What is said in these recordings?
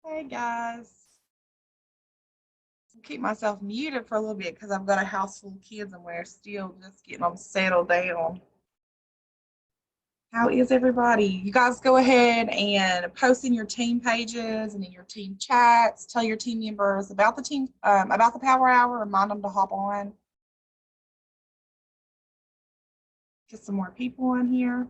Hey guys. I'll keep myself muted for a little bit because I've got a house full of kids and we're still just getting them settled down. How is everybody? You guys go ahead and post in your team pages and in your team chats. Tell your team members about the team, about the Power Hour. Remind them to hop on. Get some more people on here.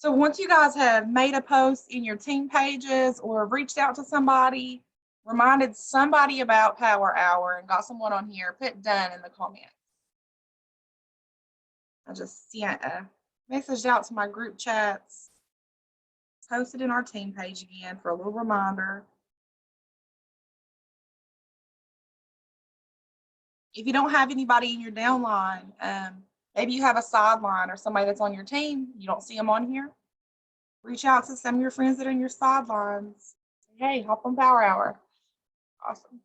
So once you guys have made a post in your team pages or reached out to somebody, reminded somebody about Power Hour and got someone on here, put done in the comments. I just sent a message out to my group chats, posted in our team page again for a little reminder. If you don't have anybody in your downline, maybe you have a sideline or somebody that's on your team, you don't see them on here, reach out to some of your friends that are in your sidelines. Hey, hop on Power Hour. Awesome.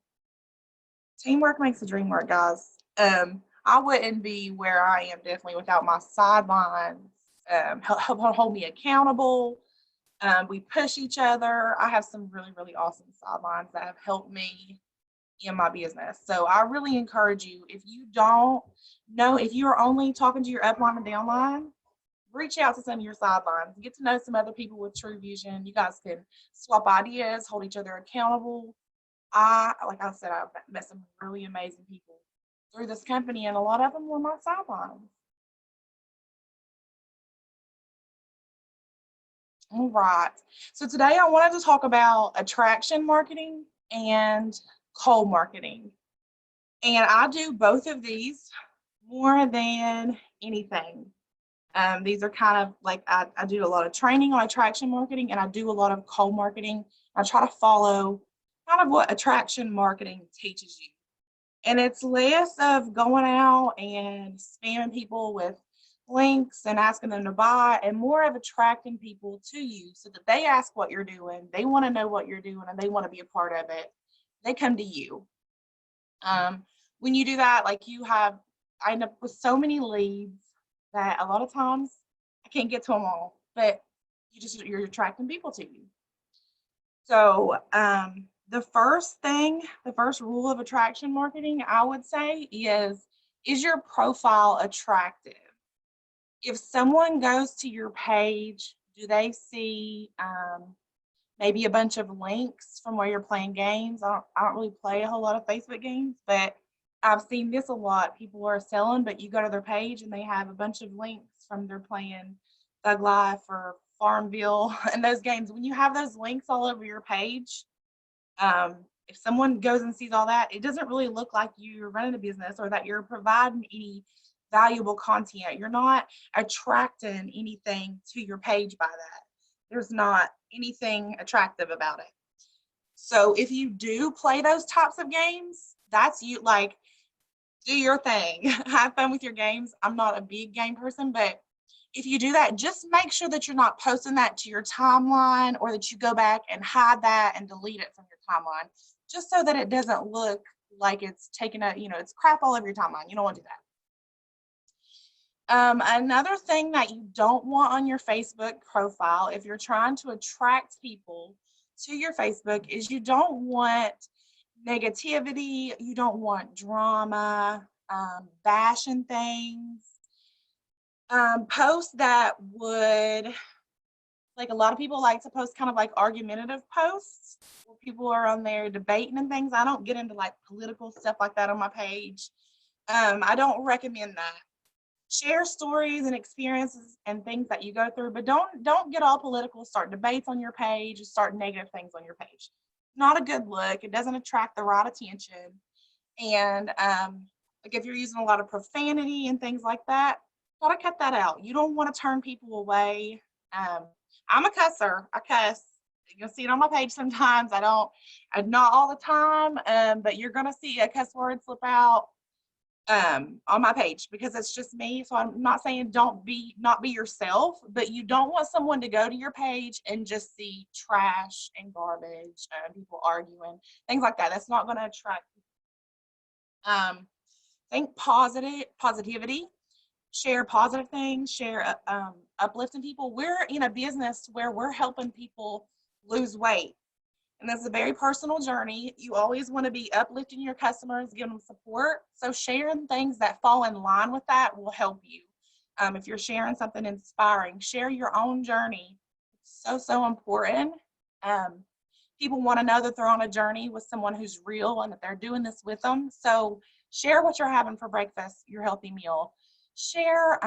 Teamwork makes the dream work, guys. I wouldn't be where I am definitely without my sidelines. Help hold me accountable. We push each other. I have some really, really awesome sidelines that have helped me in my business. So I really encourage you, if you don't know, if you are only talking to your upline and downline, reach out to some of your sidelines, get to know some other people with true vision. You guys can swap ideas, hold each other accountable. Like I said, I've met some really amazing people through this company, and a lot of them were my sidelines. All right. So today I wanted to talk about attraction marketing and cold marketing. And I do both of these more than anything. These are kind of like I do a lot of training on attraction marketing and I do a lot of cold marketing. I try to follow kind of what attraction marketing teaches you. And it's less of going out and spamming people with links and asking them to buy, and more of attracting people to you so that they ask what you're doing, they want to know what you're doing, and they want to be a part of it. They come to you. When you do that, like I end up with so many leads that a lot of times I can't get to them all, but you're attracting people to you. So the first rule of attraction marketing, I would say, is your profile attractive? If someone goes to your page, do they see maybe a bunch of links from where you're playing games? I don't really play a whole lot of Facebook games, but I've seen this a lot. People are selling, but you go to their page and they have a bunch of links from their playing Thug Life or Farmville and those games. When you have those links all over your page, if someone goes and sees all that, it doesn't really look like you're running a business or that you're providing any valuable content. You're not attracting anything to your page by that. There's not anything attractive about it. So if you do play those types of games, that's you, like, do your thing. Have fun with your games. I'm not a big game person, but if you do that, just make sure that you're not posting that to your timeline or that you go back and hide that and delete it from your timeline, just so that it doesn't look like it's taking it's crap all over your timeline. You don't want to do that. Another thing that you don't want on your Facebook profile, if you're trying to attract people to your Facebook, is you don't want negativity, you don't want drama, bashing things. Posts that would Like a lot of people like to post kind of like argumentative posts where people are on there debating and things. I don't get into like political stuff like that on my page. I don't recommend that. Share stories and experiences and things that you go through, but don't get all political, start debates on your page, or start negative things on your page. Not a good look. It doesn't attract the right attention. And like if you're using a lot of profanity and things like that, gotta cut that out. You don't want to turn people away. Um, I'm a cusser. I cuss. You'll see it on my page sometimes. Not all the time, but you're gonna see a cuss word slip out on my page because it's just me. So I'm not saying not be yourself, but you don't want someone to go to your page and just see trash and garbage and people arguing, things like that. That's not going to attract. Think positivity, share positive things, share uplifting people. We're in a business where we're helping people lose weight. And that's a very personal journey. You always want to be uplifting your customers, giving them support. So sharing things that fall in line with that will help you. If you're sharing something inspiring, share your own journey. It's so important. People want to know that they're on a journey with someone who's real and that they're doing this with them. So share what you're having for breakfast, your healthy meal. Share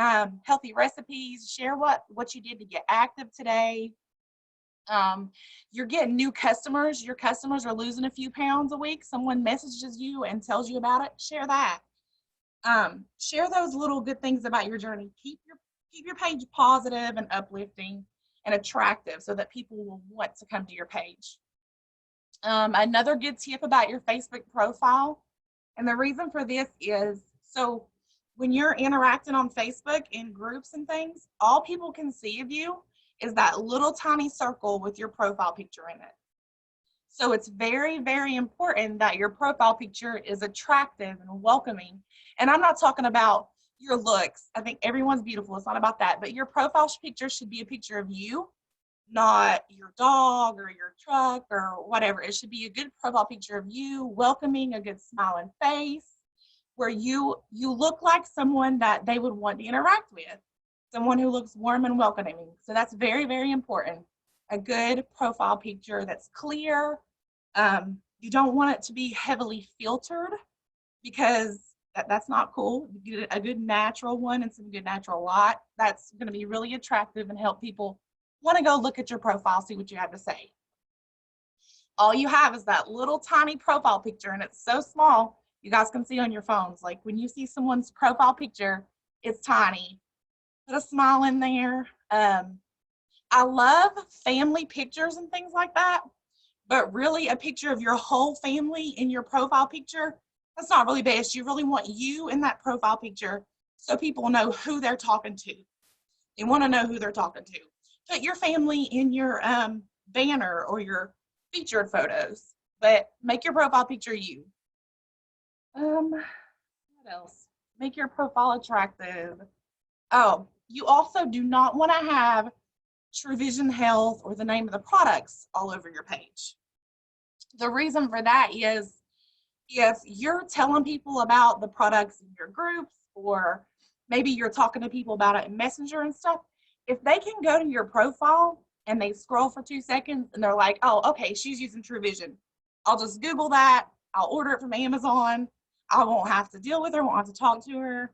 healthy recipes. Share what you did to get active today. You're getting new customers. Your customers are losing a few pounds a week. Someone messages you and tells you about it. Share that. Share those little good things about your journey. Keep your page positive and uplifting and attractive so that people will want to come to your page. Another good tip about your Facebook profile, and the reason for this is so when you're interacting on Facebook in groups and things, all people can see of you is that little tiny circle with your profile picture in it. So it's very, very important that your profile picture is attractive and welcoming. And I'm not talking about your looks. I think everyone's beautiful. It's not about that. But your profile picture should be a picture of you, not your dog or your truck or whatever. It should be a good profile picture of you, welcoming, a good smiling face, where you look like someone that they would want to interact with. Someone who looks warm and welcoming. So that's very, very important. A good profile picture that's clear. You don't want it to be heavily filtered because that's not cool. You get a good natural one and some good natural light. That's going to be really attractive and help people want to go look at your profile, see what you have to say. All you have is that little tiny profile picture, and it's so small, you guys can see on your phones. Like when you see someone's profile picture, it's tiny. Put a smile in there. I love family pictures and things like that, but really a picture of your whole family in your profile picture, that's not really best. You really want you in that profile picture so people know who they're talking to. They want to know who they're talking to. Put your family in your banner or your featured photos, but make your profile picture you. What else? Make your profile attractive. Oh, you also do not want to have True Vision Health or the name of the products all over your page. The reason for that is if you're telling people about the products in your groups, or maybe you're talking to people about it in Messenger and stuff, if they can go to your profile and they scroll for 2 seconds and they're like, oh, okay, she's using True Vision. I'll just Google that. I'll order it from Amazon. I won't have to deal with her, won't have to talk to her,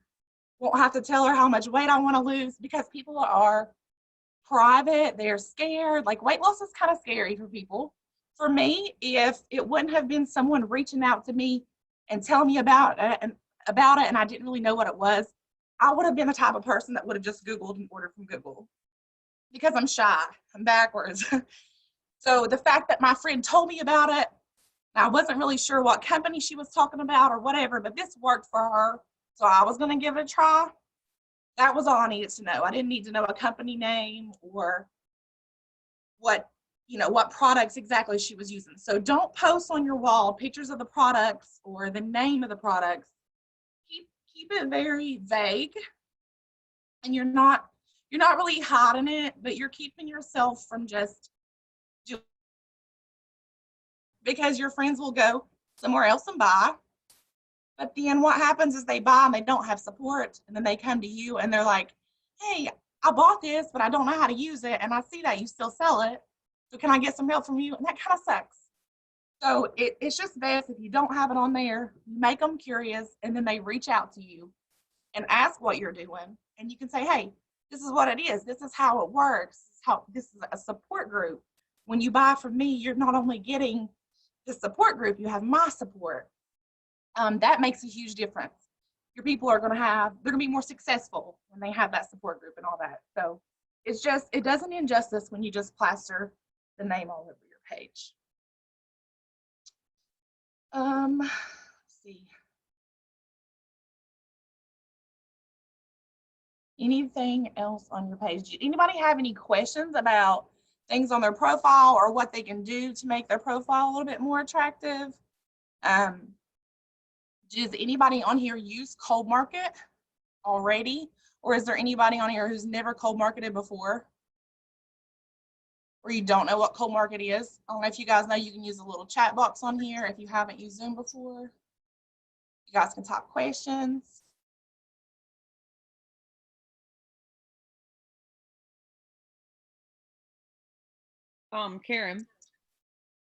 won't have to tell her how much weight I want to lose, because people are private, they're scared. Like weight loss is kind of scary for people. For me, if it wouldn't have been someone reaching out to me and telling me about it and I didn't really know what it was, I would have been the type of person that would have just Googled and ordered from Google because I'm shy, I'm backwards. So the fact that my friend told me about it, I wasn't really sure what company she was talking about or whatever, but this worked for her. So I was going to give it a try. That was all I needed to know. I didn't need to know a company name or what products exactly she was using. So don't post on your wall pictures of the products or the name of the products. Keep it very vague, and you're not really hiding it, but you're keeping yourself from just doing, because your friends will go somewhere else and buy. But then what happens is they buy and they don't have support, and then they come to you and they're like, hey, I bought this, but I don't know how to use it. And I see that you still sell it. So can I get some help from you? And that kind of sucks. So it's just best if you don't have it on there, make them curious, and then they reach out to you and ask what you're doing. And you can say, hey, this is what it is. This is how it works. This is a support group. When you buy from me, you're not only getting the support group, you have my support. That makes a huge difference. Your people are going to they're going to be more successful when they have that support group and all that. So it doesn't injustice when you just plaster the name all over your page. Let's see. Anything else on your page? Anybody have any questions about things on their profile or what they can do to make their profile a little bit more attractive? Does anybody on here use cold market already? Or is there anybody on here who's never cold marketed before? Or you don't know what cold market is? I don't know if you guys know you can use a little chat box on here if you haven't used Zoom before. You guys can type questions. Karen.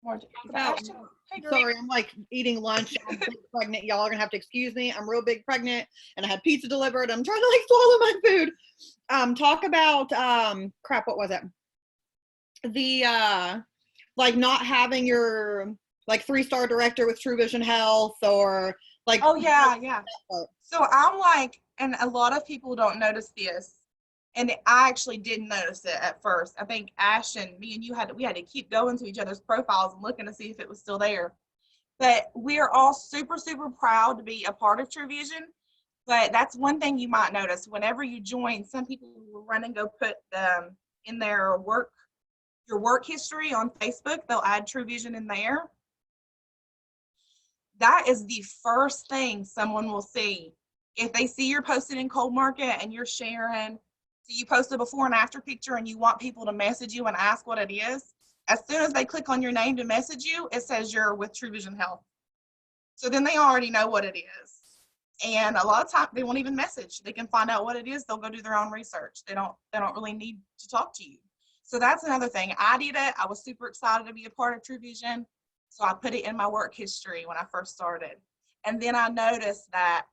Hey, sorry, I'm like eating lunch. I'm pregnant. Y'all are gonna have to excuse me. I'm real big pregnant, and I had pizza delivered. I'm trying to like swallow my food. Talk about crap. What was it? The like not having your like 3-star director with True Vision Health or like. Oh yeah. So I'm like, and a lot of people don't notice this. And I actually didn't notice it at first. I think Ash and me and you we had to keep going to each other's profiles and looking to see if it was still there. But we are all super, super proud to be a part of True Vision. But that's one thing you might notice. Whenever you join, some people will run and go put in their your work history on Facebook. They'll add True Vision in there. That is the first thing someone will see. If they see you're posted in cold market and you're sharing, so you post a before and after picture and you want people to message you and ask what it is, as soon as they click on your name to message you, it says you're with True Vision Health. So then they already know what it is. And a lot of times they won't even message. They can find out what it is. They'll go do their own research. They don't really need to talk to you. So that's another thing. I did it. I was super excited to be a part of True Vision. So I put it in my work history when I first started. And then I noticed that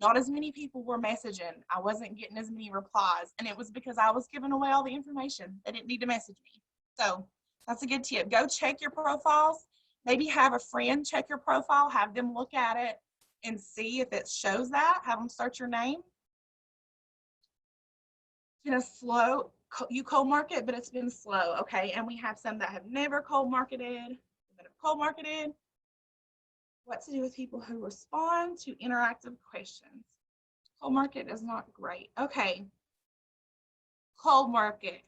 not as many people were messaging. I wasn't getting as many replies. And it was because I was giving away all the information. They didn't need to message me. So that's a good tip. Go check your profiles. Maybe have a friend check your profile. Have them look at it and see if it shows that. Have them search your name. It's been a slow, you cold market, but it's been slow. Okay. And we have some that have never cold marketed. Cold marketed. What to do with people who respond to interactive questions. Cold market is not great. Okay. Cold market.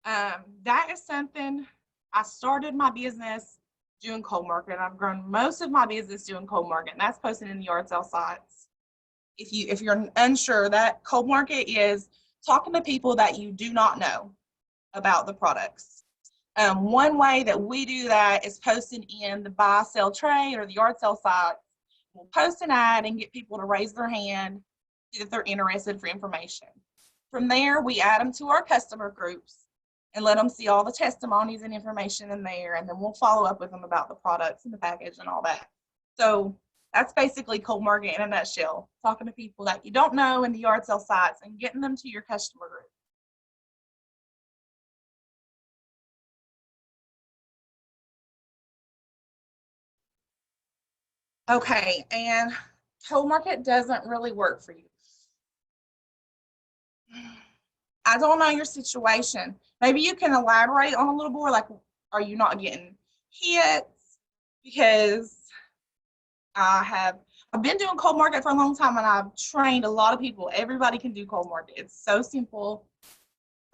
That is something I started my business doing cold market. I've grown most of my business doing cold market, and that's posting in the yard sale sites. If you're unsure, that cold market is talking to people that you do not know about the products. One way that we do that is posting in the buy, sell, trade or the yard sale site. We'll post an ad and get people to raise their hand if they're interested for information. From there, we add them to our customer groups and let them see all the testimonies and information in there. And then we'll follow up with them about the products and the package and all that. So that's basically cold market in a nutshell, talking to people that you don't know in the yard sale sites and getting them to your customer group. Okay, and cold market doesn't really work for you. I don't know your situation. Maybe you can elaborate on a little more, like, are you not getting hits? Because I've been doing cold market for a long time and I've trained a lot of people. Everybody can do cold market. It's so simple.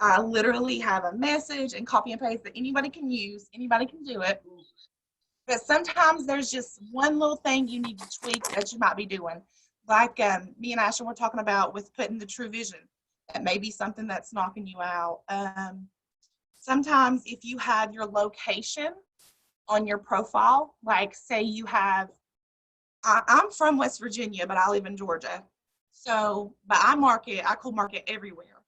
I literally have a message and copy and paste that anybody can use. Anybody can do it. But sometimes there's just one little thing you need to tweak that you might be doing. Like me and Ashley were talking about with putting the True Vision. That may be something that's knocking you out. Sometimes if you have your location on your profile, like say you have, I'm from West Virginia, but I live in Georgia. So, but I cold market everywhere.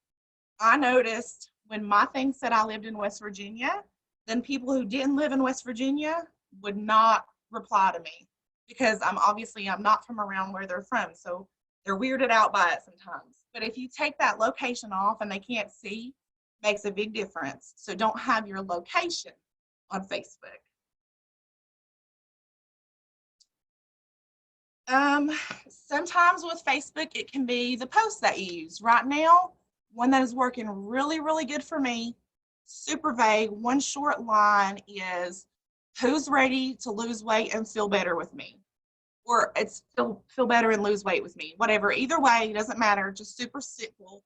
I noticed when my thing said I lived in West Virginia, then people who didn't live in West Virginia would not reply to me because I'm not from around where they're from. So they're weirded out by it sometimes. But if you take that location off and they can't see, makes a big difference. So don't have your location on Facebook. Sometimes with Facebook, it can be the post that you use. Right now, one that is working really, really good for me, super vague, one short line is, who's ready to lose weight and feel better with me? Or it's feel better and lose weight with me, whatever. Either way, it doesn't matter, just super simple,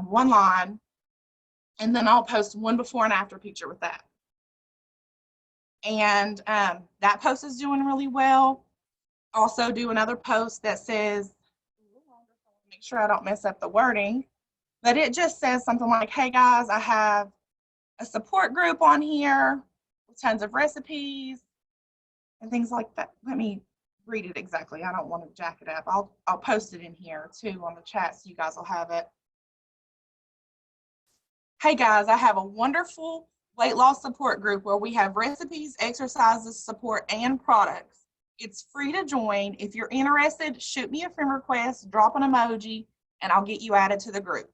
one line. And then I'll post one before and after picture with that. And that post is doing really well. Also do another post that says, make sure I don't mess up the wording, but it just says something like, hey guys, I have a support group on here with tons of recipes and things like that. Let me read it exactly. I don't want to jack it up. I'll post it in here too on the chat so you guys will have it. Hey guys, I have a wonderful weight loss support group where we have recipes, exercises, support, and products. It's free to join. If you're interested, shoot me a friend request, drop an emoji, and I'll get you added to the group.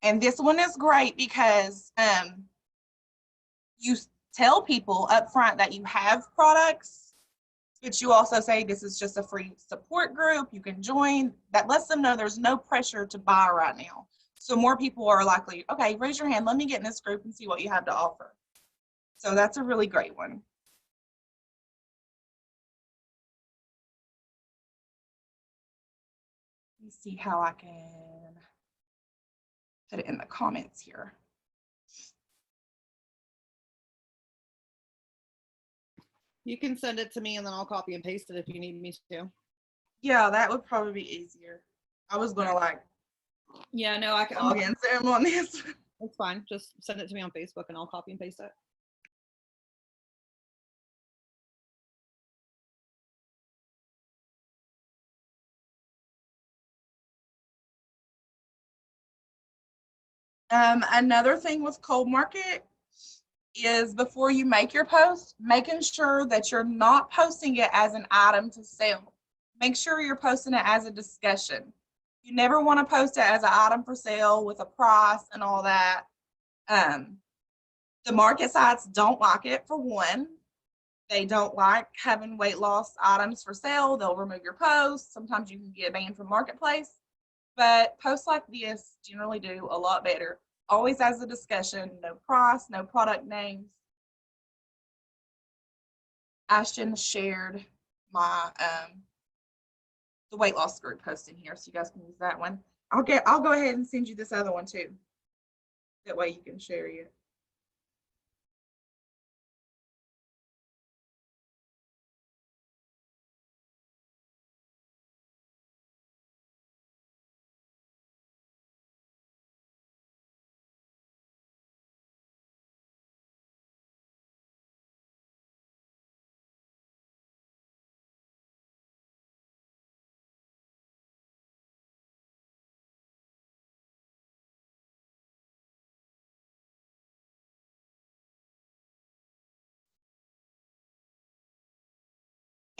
And this one is great because you tell people up front that you have products, but you also say this is just a free support group. You can join. That lets them know there's no pressure to buy right now. So more people are likely, okay, raise your hand. Let me get in this group and see what you have to offer. So that's a really great one. Let me see how I can put it in the comments here. You can send it to me and then I'll copy and paste it if you need me to. Yeah, that would probably be easier. I was gonna Yeah, no, I can log in Sam on this. It's fine. Just send it to me on Facebook and I'll copy and paste it. Another thing with cold market is before you make your post, making sure that you're not posting it as an item to sell. Make sure you're posting it as a discussion. You never want to post it as an item for sale with a price and all that. The market sites don't like it, for one. They don't like having weight loss items for sale. They'll remove your post. Sometimes you can get banned from Marketplace. But posts like this generally do a lot better. Always as a discussion, no price, no product names. Ashton shared my the weight loss group post in here, so you guys can use that one. I'll go ahead and send you this other one too. That way you can share it.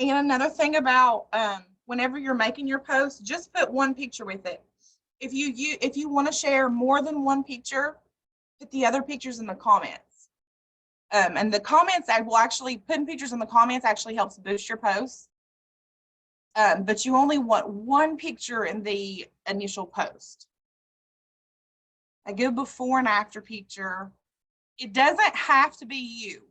And another thing about whenever you're making your post, just put one picture with it. If you want to share more than one picture, put the other pictures in the comments. And the comments, I will actually, putting pictures in the comments actually helps boost your posts. But you only want one picture in the initial post. A good before and after picture. It doesn't have to be you.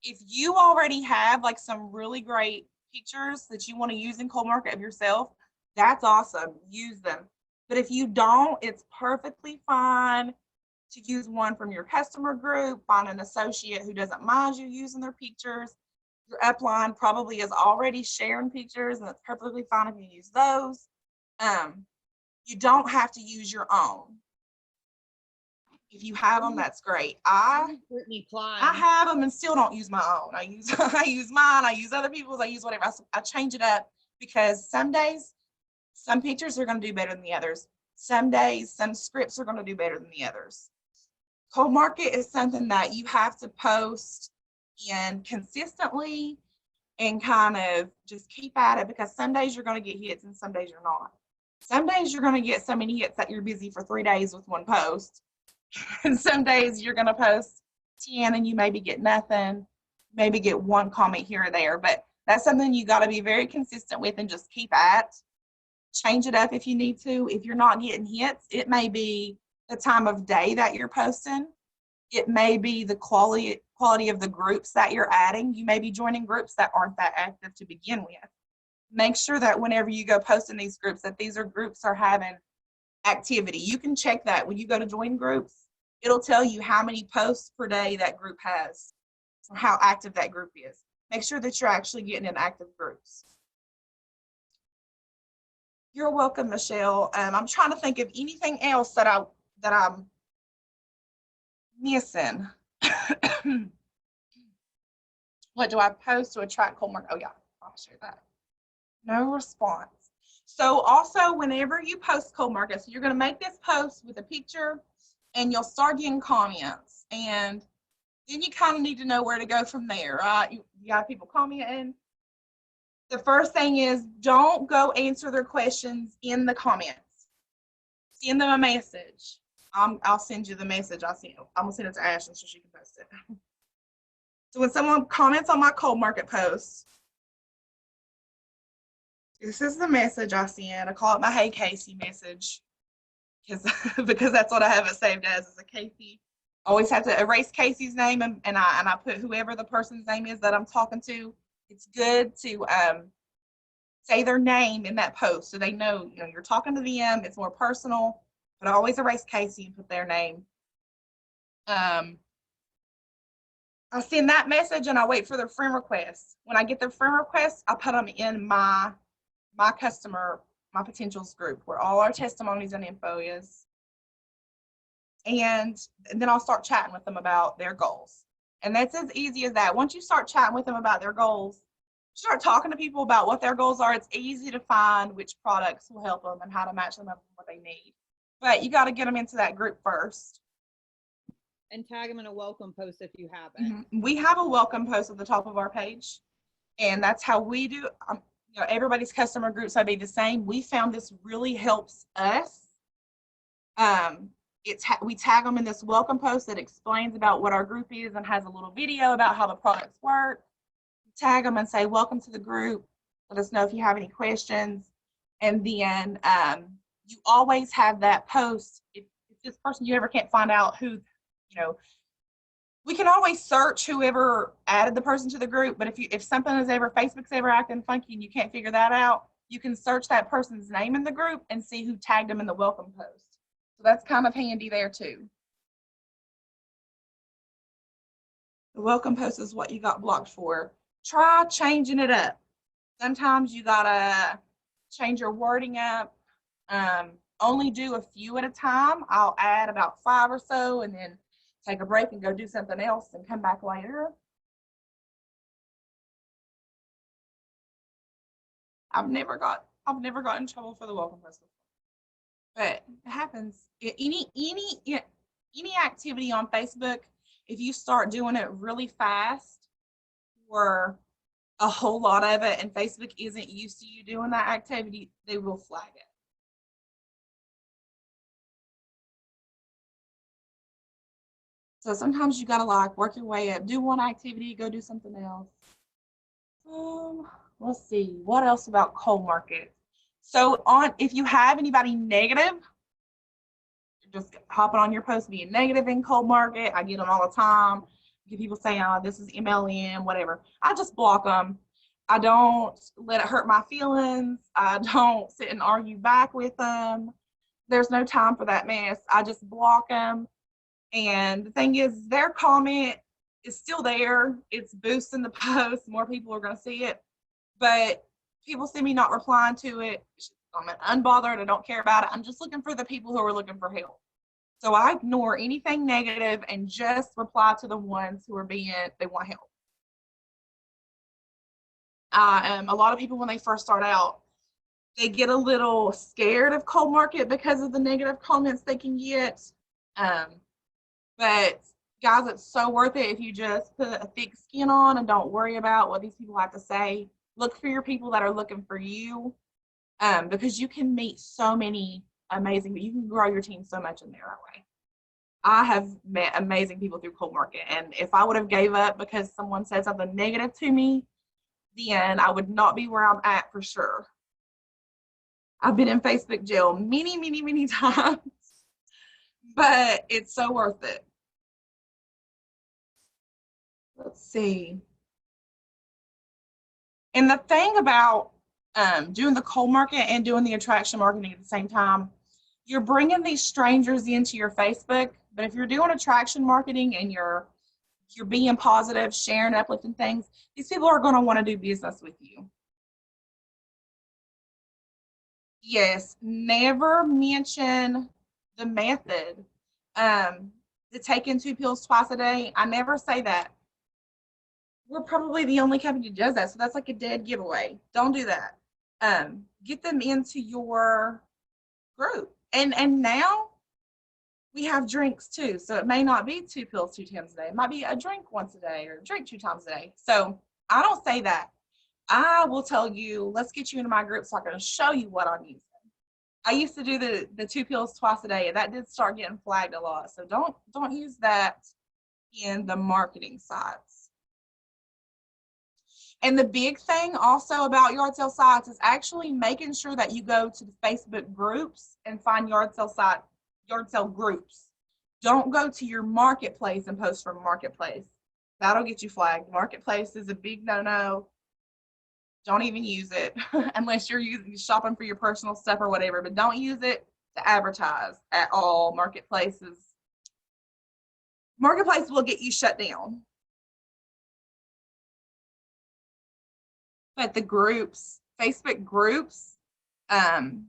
If you already have like some really great pictures that you want to use in cold market of yourself, that's awesome. Use them. But if you don't, it's perfectly fine to use one from your customer group. Find an associate who doesn't mind you using their pictures. Your upline probably is already sharing pictures, and it's perfectly fine if you use those. You don't have to use your own. If you have them, that's great. I have them and still don't use my own. I use mine. I use other people's. I use whatever. I change it up because some days, some pictures are going to do better than the others. Some days, some scripts are going to do better than the others. Cold market is something that you have to post in consistently and kind of just keep at it, because some days you're going to get hits and some days you're not. Some days you're going to get so many hits that you're busy for 3 days with one post. And some days you're going to post 10 and you maybe get nothing, maybe get one comment here or there. But that's something you got to be very consistent with and just keep at. Change it up if you need to. If you're not getting hits, it may be the time of day that you're posting. It may be the quality of the groups that you're adding. You may be joining groups that aren't that active to begin with. Make sure that whenever you go post in these groups, that these are groups are having activity. You can check that when you go to join groups. It'll tell you how many posts per day that group has or how active that group is. Make sure that you're actually getting in active groups. You're welcome, Michelle. I'm trying to think of anything else that I'm missing. What do I post to attract cold market? Oh yeah, I'll share that. No response. So also, whenever you post cold market, so you're going to make this post with a picture and you'll start getting comments, and then you kind of need to know where to go from there, right? You got people commenting. The first thing is, don't go answer their questions in the comments. Send them a message. I'll send you the message. I'm gonna send it to Ashley so she can post it. So when someone comments on my cold market post, this is the message I send. I call it my Hey Casey message because that's what I have it saved as, is a Casey. I always have to erase Casey's name and I put whoever the person's name is that I'm talking to. It's good to say their name in that post so they know, you're talking to them. It's more personal, but I always erase Casey and put their name. I send that message and I wait for their friend requests. When I get their friend requests, I put them in my customer, my potentials group, where all our testimonies and info is. And then I'll start chatting with them about their goals. And that's as easy as that. Once you start chatting with them about their goals, start talking to people about what their goals are, it's easy to find which products will help them and how to match them up with what they need. But you got to get them into that group first. And tag them in a welcome post if you haven't. We have a welcome post at the top of our page, and that's how we do. Everybody's customer groups may be the same. We found this really helps us. We tag them in this welcome post that explains about what our group is and has a little video about how the products work. We tag them and say, welcome to the group. Let us know if you have any questions. And then you always have that post. If this person, you ever can't find out who, we can always search whoever added the person to the group, but if something is Facebook's ever acting funky and you can't figure that out, you can search that person's name in the group and see who tagged them in the welcome post. So that's kind of handy there too. The welcome post is what you got blocked for. Try changing it up. Sometimes you gotta change your wording up. Only do a few at a time. I'll add about 5 or so and then take a break and go do something else and come back later. I've never got in trouble for the welcome post before. But it happens. Any activity on Facebook, if you start doing it really fast or a whole lot of it and Facebook isn't used to you doing that activity, they will flag it. So sometimes you gotta work your way up, do one activity, go do something else. Let's see, what else about cold market? So if you have anybody negative, just hopping on your post being negative in cold market. I get them all the time. Get people saying, oh, this is MLM, whatever. I just block them. I don't let it hurt my feelings. I don't sit and argue back with them. There's no time for that mess. I just block them. And the thing is, their comment is still there. It's boosting the post. More people are going to see it. But people see me not replying to it. I'm unbothered. I don't care about it. I'm just looking for the people who are looking for help. So I ignore anything negative and just reply to the ones who are they want help. A lot of people, when they first start out, They get a little scared of cold market because of the negative comments they can get. But guys, it's so worth it if you just put a thick skin on and don't worry about what these people have to say. Look for your people that are looking for you, because you can meet so many amazing, you can grow your team so much in there that way. I have met amazing people through cold market, and if I would have gave up because someone said something negative to me, then I would not be where I'm at for sure. I've been in Facebook jail many, many, many times, but it's so worth it. Let's see. And the thing about doing the cold market and doing the attraction marketing at the same time, you're bringing these strangers into your Facebook. But if you're doing attraction marketing and you're being positive, sharing, uplifting things, these people are going to want to do business with you. Yes, never mention the method. The taking 2 pills twice a day. I never say that. We're probably the only company that does that, so that's like a dead giveaway. Don't do that. Get them into your group, and now we have drinks too, so it may not be 2 pills 2 times a day. It might be a drink once a day or a drink 2 times a day. So I don't say that. I will tell you, let's get you into my group so I can show you what I'm using. I used to do the 2 pills twice a day, and that did start getting flagged a lot. So don't use that in the marketing sites. And the big thing also about yard sale sites is actually making sure that you go to the Facebook groups and find yard sale groups. Don't go to your marketplace and post from marketplace. That'll get you flagged. Marketplace is a big no-no. Don't even use it unless you're shopping for your personal stuff or whatever, but don't use it to advertise at all. Marketplace will get you shut down. But the groups, Facebook groups, I'm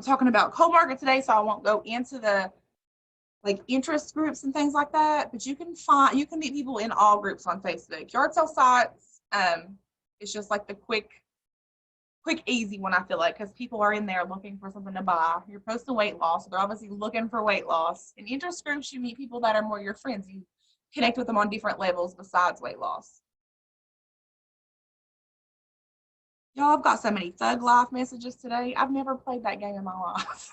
talking about cold market today, so I won't go into the like interest groups and things like that. But you can meet people in all groups on Facebook. Yard sale sites, it's just like the quick, easy one, I feel like, because people are in there looking for something to buy. You're posting weight loss, so they're obviously looking for weight loss. In interest groups, you meet people that are more your friends. You connect with them on different levels besides weight loss. Y'all, I've got so many Thug Life messages today. I've never played that game in my life.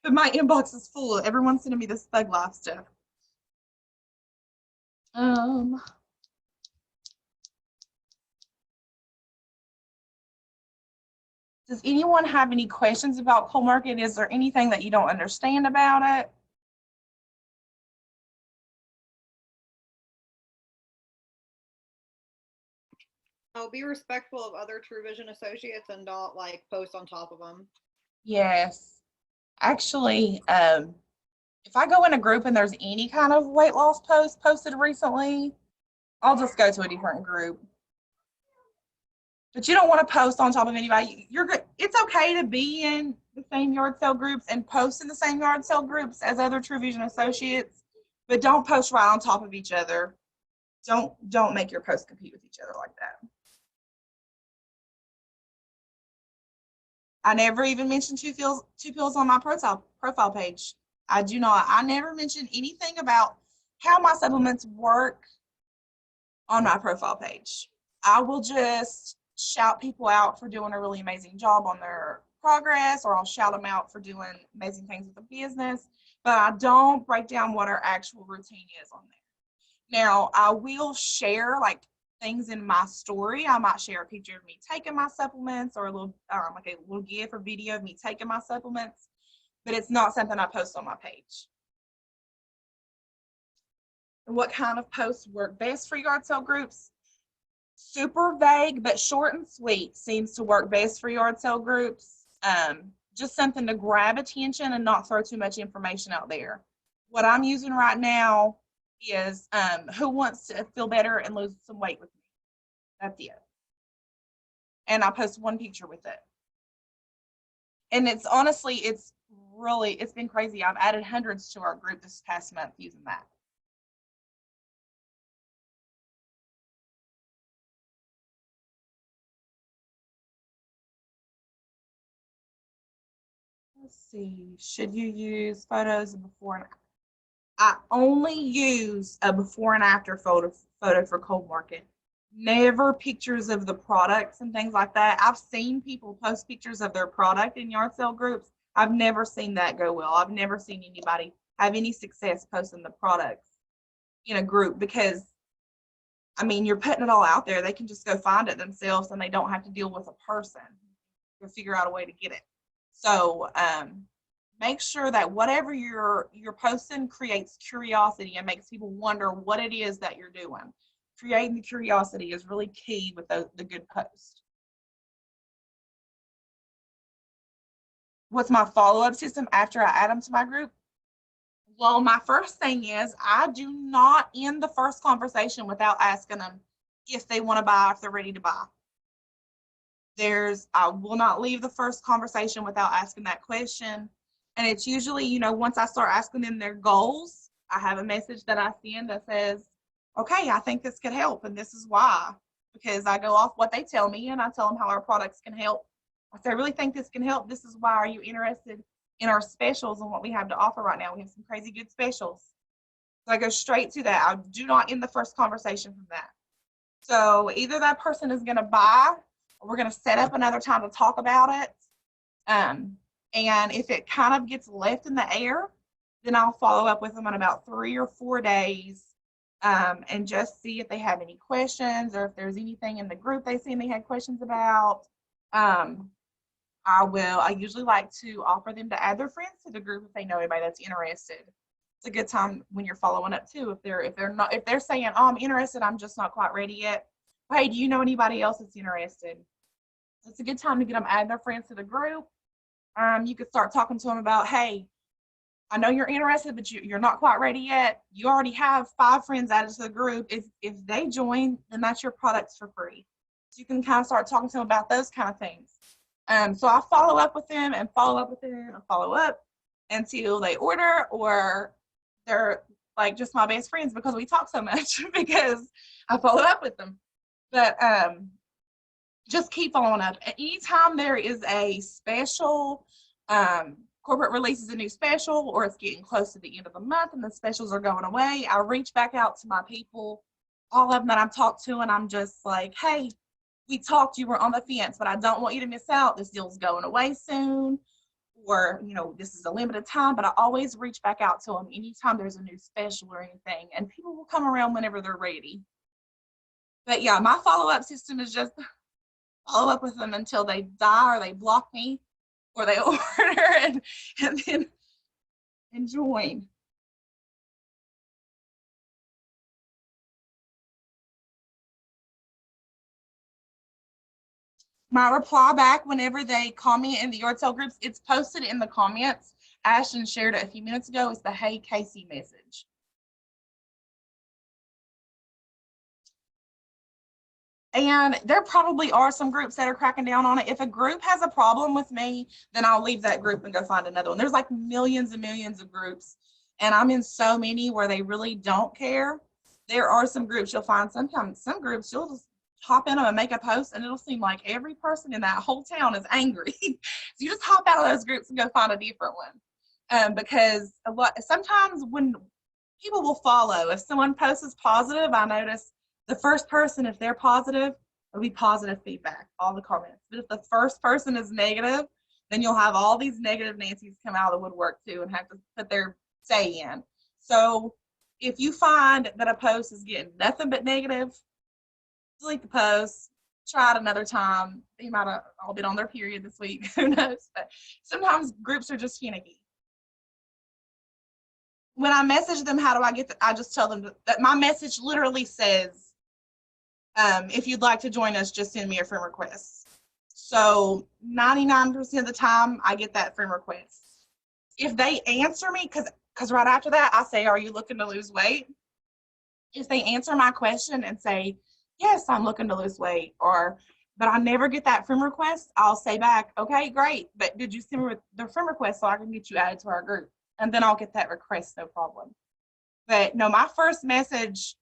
But my inbox is full. Everyone's sending me this Thug Life stuff. Does anyone have any questions about cold market? Is there anything that you don't understand about it? Oh, be respectful of other True Vision associates and don't like post on top of them. Yes. Actually, if I go in a group and there's any kind of weight loss post posted recently, I'll just go to a different group. But you don't want to post on top of anybody. It's okay to be in the same yard sale groups and post in the same yard sale groups as other True Vision associates, but don't post right on top of each other. Don't make your posts compete with each other like that. I never even mentioned 2 pills on my profile page. I do not. I never mention anything about how my supplements work on my profile page. I will just shout people out for doing a really amazing job on their progress, or I'll shout them out for doing amazing things with the business, but I don't break down what our actual routine is on there. Now, I will share like things in my story. I might share a picture of me taking my supplements, or a little like a little GIF or video of me taking my supplements, but it's not something I post on my page. And what kind of posts work best for yard sale groups? Super vague but short and sweet seems to work best for yard sale groups. Just something to grab attention and not throw too much information out there. What I'm using right now is who wants to feel better and lose some weight with me. That's it. And I post one picture with it. And it's honestly, it's been crazy. I've added hundreds to our group this past month using that. let's see, should you use photos of before and after? I only use a before and after photo for cold market. Never pictures of the products and things like that. I've seen people post pictures of their product in yard sale groups. I've never seen that go well. I've never seen anybody have any success posting the products in a group because, I mean, you're putting it all out there. They can just go find it themselves and they don't have to deal with a person to figure out a way to get it. So make sure that whatever you're posting creates curiosity and makes people wonder what it is that you're doing. Creating the curiosity is really key with the good post. What's my follow-up system after I add them to my group? Well, my first thing is I do not end the first conversation without asking them if they want to buy, if they're ready to buy. I will not leave the first conversation without asking that question. And it's usually, once I start asking them their goals, I have a message that I send that says, okay, I think this could help, and this is why. Because I go off what they tell me, and I tell them how our products can help. I say, I really think this can help. This is why. Are you interested in our specials and what we have to offer right now? We have some crazy good specials. So I go straight to that. I do not end the first conversation from that. So either that person is going to buy, or we're going to set up another time to talk about it. And if it kind of gets left in the air, then I'll follow up with them in about 3 or 4 days and just see if they have any questions or if there's anything in the group they see and they had questions about. I usually like to offer them to add their friends to the group if they know anybody that's interested. It's a good time when you're following up too. If they're saying, oh, I'm interested, I'm just not quite ready yet. Hey, do you know anybody else that's interested? It's a good time to get them add their friends to the group. You could start talking to them about, hey, I know you're interested, but you're not quite ready yet. You already have 5 friends added to the group. If they join, then that's your products for free. So you can kind of start talking to them about those kind of things. So I follow up with them and follow up with them and follow up until they order or they're like just my best friends because we talk so much because I follow up with them. But just keep following up. Anytime there is a special, corporate releases a new special or it's getting close to the end of the month and the specials are going away, I reach back out to my people, all of them that I've talked to, and I'm just like, hey, we talked, you were on the fence, but I don't want you to miss out. This deal's going away soon, or, this is a limited time, but I always reach back out to them anytime there's a new special or anything, and people will come around whenever they're ready. But yeah, my follow-up system is just follow up with them until they die or they block me or they order and then join. My reply back whenever they comment in the yard sale groups, it's posted in the comments. Ashton shared it a few minutes ago. It's the Hey Casey message. And there probably are some groups that are cracking down on it. If a group has a problem with me, then I'll leave that group and go find another one. There's like millions and millions of groups, and I'm in so many where they really don't care. There are some groups you'll find sometimes, some groups you'll just hop in them and make a post, and it'll seem like every person in that whole town is angry. So you just hop out of those groups and go find a different one. Because sometimes when people will follow, if someone posts is positive, I notice the first person, if they're positive, it'll be positive feedback, all the comments. But if the first person is negative, then you'll have all these negative Nancy's come out of the woodwork too and have to put their say in. So if you find that a post is getting nothing but negative, delete the post, try it another time. They might have all been on their period this week, who knows? But sometimes groups are just finicky. When I message them, how do I get I just tell them that my message literally says, if you'd like to join us, just send me a friend request. So 99% of the time, I get that friend request. If they answer me, because right after that, I say, are you looking to lose weight? If they answer my question and say, yes, I'm looking to lose weight, but I never get that friend request, I'll say back, okay, great, but did you send me the friend request so I can get you added to our group? And then I'll get that request, no problem. But no, my first message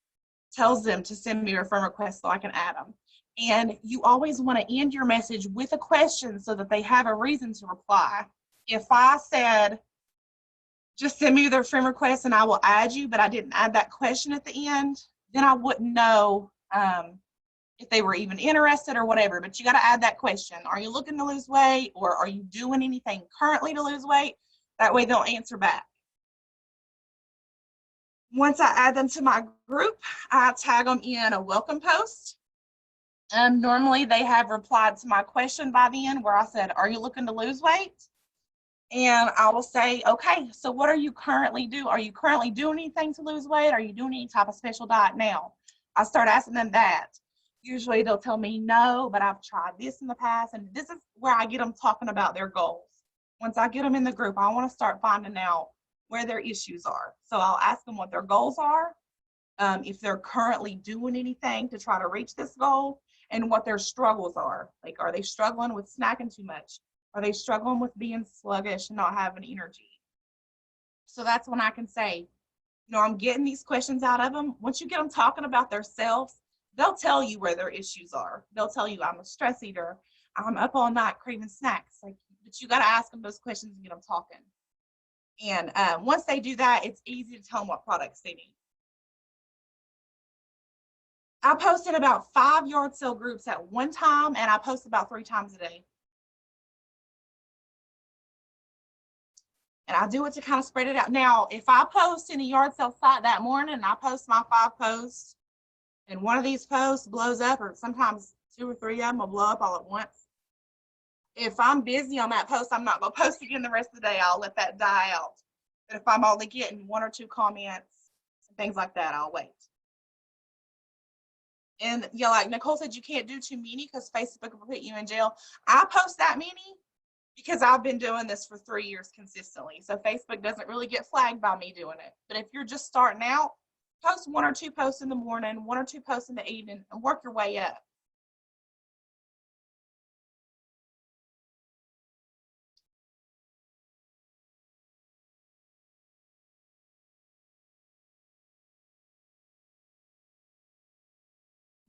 tells them to send me a friend request so I can add them. And you always want to end your message with a question so that they have a reason to reply. if I said, just send me their friend request and I will add you, but I didn't add that question at the end, then I wouldn't know if they were even interested or whatever. But you got to add that question. Are you looking to lose weight, or are you doing anything currently to lose weight? That way they'll answer back. Once I add them to my group, I tag them in a welcome post. Normally they have replied to my question by then where I said, are you looking to lose weight? And I will say, okay, so what are you currently doing? Are you currently doing anything to lose weight? Are you doing any type of special diet now? I start asking them that. Usually they'll tell me no, but I've tried this in the past. And this is where I get them talking about their goals. Once I get them in the group, I want to start finding out where their issues are. So I'll ask them what their goals are, if they're currently doing anything to try to reach this goal, and what their struggles are. Like, are they struggling with snacking too much? Are they struggling with being sluggish and not having energy? So that's when I can say, I'm getting these questions out of them. Once you get them talking about themselves, they'll tell you where their issues are. They'll tell you, I'm a stress eater. I'm up all night craving snacks. Like, but you got to ask them those questions and get them talking. And once they do that, it's easy to tell them what products they need. I posted about 5 yard sale groups at one time, and I post about 3 times a day. And I do it to kind of spread it out. Now, if I post in a yard sale site that morning and I post my 5 posts, and one of these posts blows up, or sometimes 2 or 3 of them will blow up all at once, if I'm busy on that post, I'm not going to post again the rest of the day. I'll let that die out. But if I'm only getting 1 or 2 comments and things like that, I'll wait. And yeah, like Nicole said, you can't do too many because Facebook will put you in jail. I post that many because I've been doing this for 3 years consistently. So Facebook doesn't really get flagged by me doing it. But if you're just starting out, post 1 or 2 posts in the morning, 1 or 2 posts in the evening, and work your way up.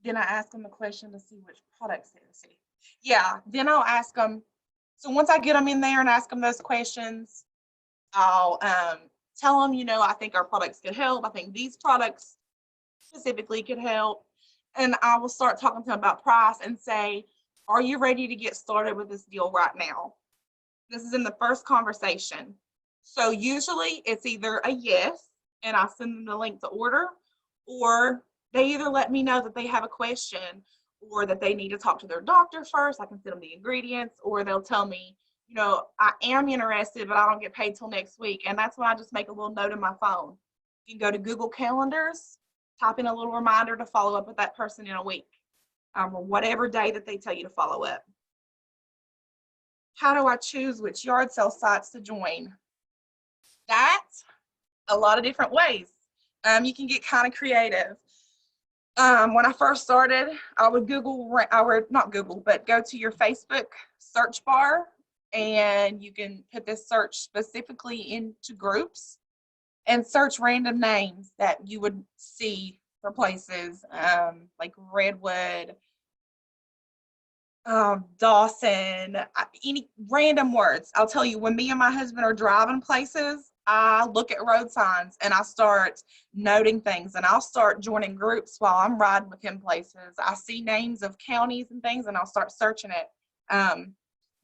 Then I ask them the question to see which products they see. Yeah, then I'll ask them. So once I get them in there and ask them those questions, I'll tell them, I think our products could help. I think these products specifically could help. And I will start talking to them about price and say, are you ready to get started with this deal right now? This is in the first conversation. So usually it's either a yes, and I send them the link to order, or they either let me know that they have a question or that they need to talk to their doctor first. I can send them the ingredients, or they'll tell me, I am interested, but I don't get paid till next week. And that's when I just make a little note in my phone. You can go to Google Calendars, type in a little reminder to follow up with that person in a week, or whatever day that they tell you to follow up. How do I choose which yard sale sites to join? That's a lot of different ways. You can get kind of creative. When I first started, I would go to your Facebook search bar, and you can put this search specifically into groups and search random names that you would see for places like Redwood, Dawson, any random words. I'll tell you, when me and my husband are driving places, I look at road signs and I start noting things, and I'll start joining groups while I'm riding with him places. I see names of counties and things, and I'll start searching it.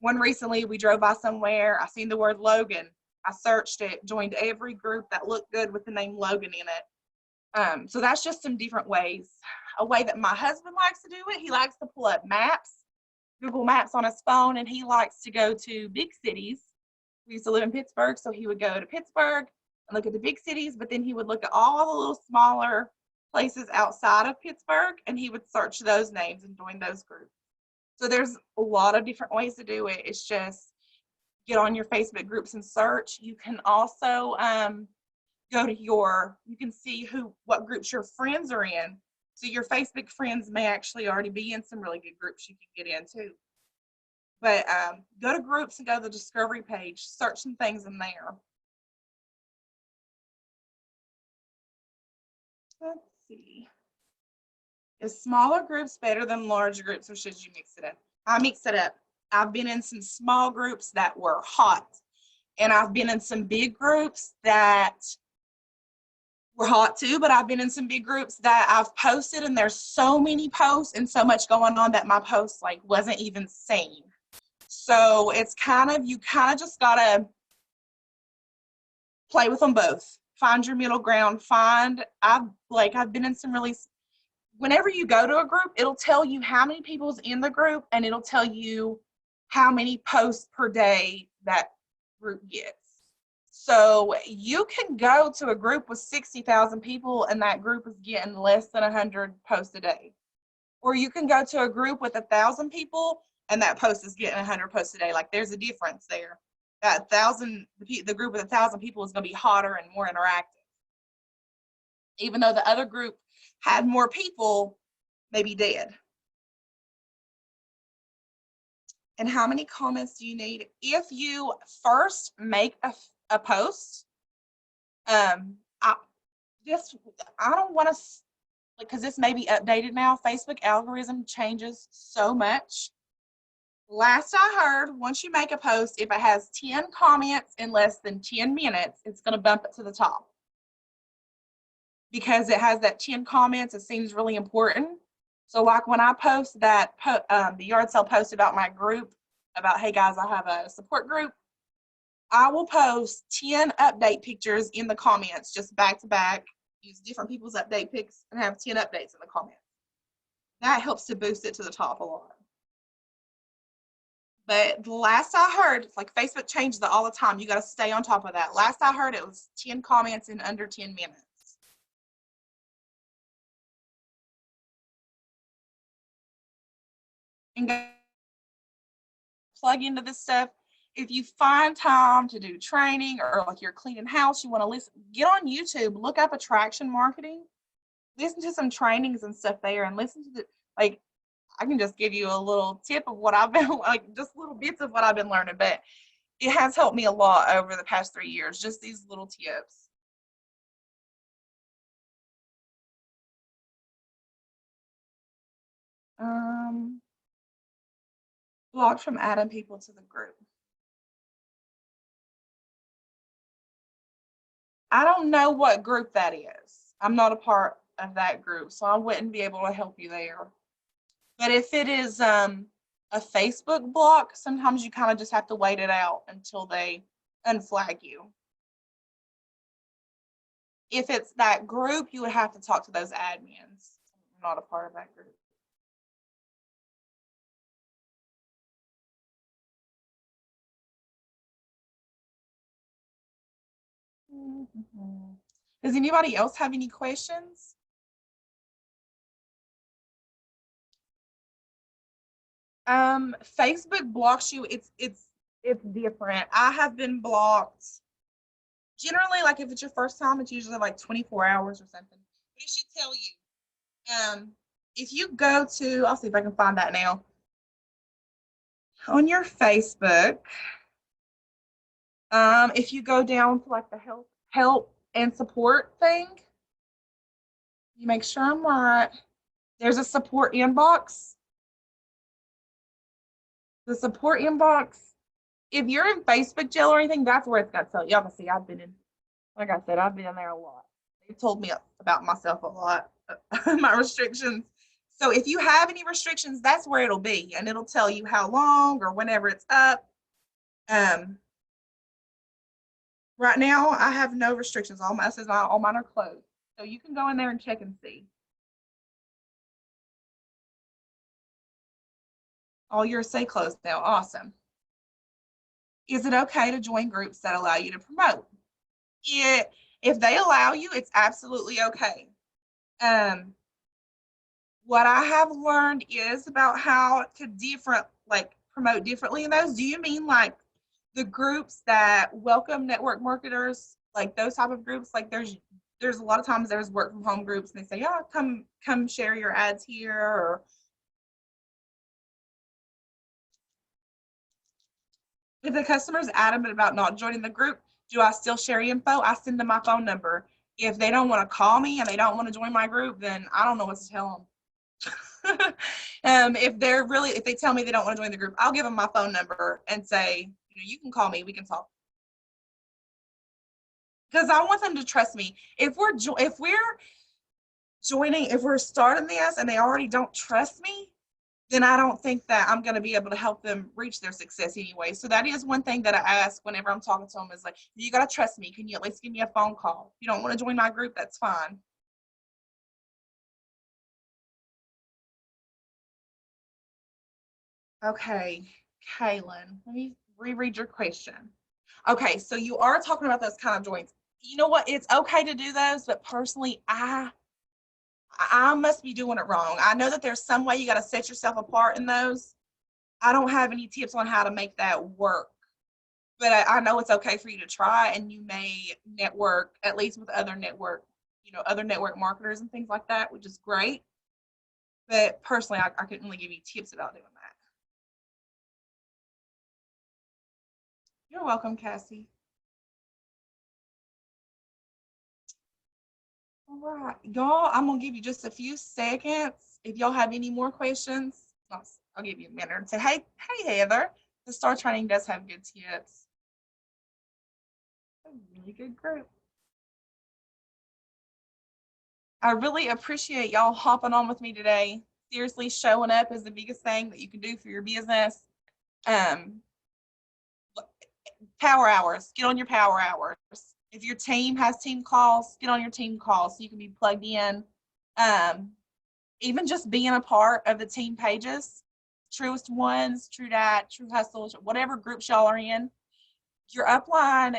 One recently, we drove by somewhere, I seen the word Logan. I searched it, joined every group that looked good with the name Logan in it. So that's just some different ways. A way that my husband likes to do it, he likes to pull up maps, Google Maps on his phone, and he likes to go to big cities. We used to live in Pittsburgh, so he would go to Pittsburgh and look at the big cities, but then he would look at all the little smaller places outside of Pittsburgh, and he would search those names and join those groups. So there's a lot of different ways to do it. It's just get on your Facebook groups and search. You can also you can see what groups your friends are in. So your Facebook friends may actually already be in some really good groups you can get in too. But go to groups and go to the discovery page, search some things in there. Let's see. Is smaller groups better than large groups, or should you mix it up? I mix it up. I've been in some small groups that were hot. And I've been in some big groups that were hot too, but I've been in some big groups that I've posted and there's so many posts and so much going on that my post like wasn't even seen. So it's kind of, you kind of just gotta play with them both. Find your middle ground. I've been in some really, whenever you go to a group, it'll tell you how many people's in the group and it'll tell you how many posts per day that group gets. So you can go to a group with 60,000 people and that group is getting less than 100 posts a day. Or you can go to a group with 1,000 people and that post is getting 100 posts a day. Like there's a difference there. That the group with 1,000 people is going to be hotter and more interactive. Even though the other group had more people, maybe dead. And how many comments do you need? If you first make a post, I don't want to, because this may be updated now. Facebook algorithm changes so much. Last I heard, once you make a post, if it has 10 comments in less than 10 minutes, it's going to bump it to the top. Because it has that 10 comments, it seems really important. So like when I post that, the yard sale post about my group, about, hey guys, I have a support group, I will post 10 update pictures in the comments, just back to back, use different people's update pics and have 10 updates in the comments. That helps to boost it to the top a lot. But the last I heard, it's like Facebook changes it all the time. You got to stay on top of that. Last I heard, it was 10 comments in under 10 minutes. And go plug into this stuff. If you find time to do training or like you're cleaning house, you want to listen, get on YouTube, look up attraction marketing, listen to some trainings and stuff there, and listen to like, I can just give you a little tip of what I've been, like just little bits of what I've been learning, but it has helped me a lot over the past 3 years, just these little tips. Blocked from adding people to the group. I don't know what group that is. I'm not a part of that group, so I wouldn't be able to help you there. But if it is a Facebook block, sometimes you kind of just have to wait it out until they unflag you. If it's that group, you would have to talk to those admins. I'm not a part of that group. Does anybody else have any questions? Facebook blocks you. It's different. I have been blocked. Generally, like if it's your first time, it's usually like 24 hours or something. But it should tell you. If you go to, I'll see if I can find that now. On your Facebook, if you go down to like the help and support thing, you make sure I'm right. There's a support inbox. The support inbox, if you're in Facebook jail or anything, that's where it's got to tell you. Y'all can see I've been in, like I said, I've been in there a lot. They've told me about myself a lot, my restrictions. So if you have any restrictions, that's where it'll be. And it'll tell you how long or whenever it's up. Right now, I have no restrictions. All mine are closed. So you can go in there and check and see. All yours say closed now. Awesome. Is it okay to join groups that allow you to promote? If they allow you, it's absolutely okay. What I have learned is about how to promote differently in those. Do you mean like the groups that welcome network marketers, like those type of groups? Like there's a lot of times there's work from home groups and they say, oh, come share your ads here. Or if the customer's adamant about not joining the group, do I still share info? I send them my phone number. If they don't want to call me and they don't want to join my group, then I don't know what to tell them. If they tell me they don't want to join the group, I'll give them my phone number and say, you can call me, we can talk. because I want them to trust me. If we're joining, if we're starting this and they already don't trust me, then I don't think that I'm going to be able to help them reach their success anyway. So that is one thing that I ask whenever I'm talking to them is like, you got to trust me. Can you at least give me a phone call? If you don't want to join my group, that's fine. Okay, Kaylin, let me reread your question. Okay, so you are talking about those kind of joints. You know what? It's okay to do those, but personally, I must be doing it wrong. I know that there's some way you got to set yourself apart in those. I don't have any tips on how to make that work, but I know it's okay for you to try, and you may network at least with other network, other network marketers and things like that, which is great. But personally, I couldn't really give you tips about doing that. You're welcome, Cassie. All right, y'all, I'm gonna give you just a few seconds. If y'all have any more questions, I'll give you a minute and say, hey, Heather, the Star Training does have good tips. A really good group. I really appreciate y'all hopping on with me today. Seriously, showing up is the biggest thing that you can do for your business. Um, Power hours, get on your power hours. If your team has team calls, get on your team calls so you can be plugged in. Um, Even just being a part of the team pages, Truest Ones, True Dat, True Hustle, whatever groups y'all are in, your upline,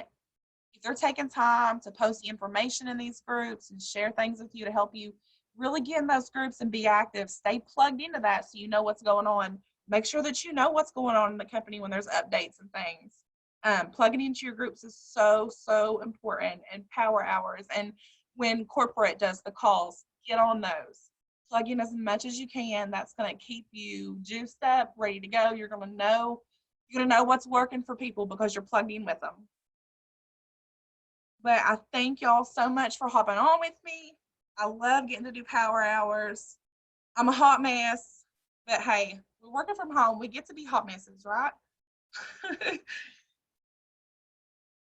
if they're taking time to post the information in these groups and share things with you to help you really get in those groups and be active, stay plugged into that so you know what's going on. Make sure that you know what's going on in the company when there's updates and things. Plugging into your groups is so important, and power hours. And when corporate does the calls, get on those. Plug in as much as you can. That's going to keep you juiced up, ready to go. You're going to know what's working for people because you're plugged in with them. But I thank y'all so much for hopping on with me. I love getting to do power hours. I'm a hot mess, but hey, we're working from home. We get to be hot messes, right?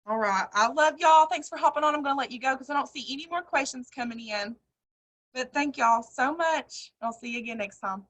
All right. I love y'all. Thanks for hopping on. I'm going to let you go because I don't see any more questions coming in. But thank y'all so much. I'll see you again next time.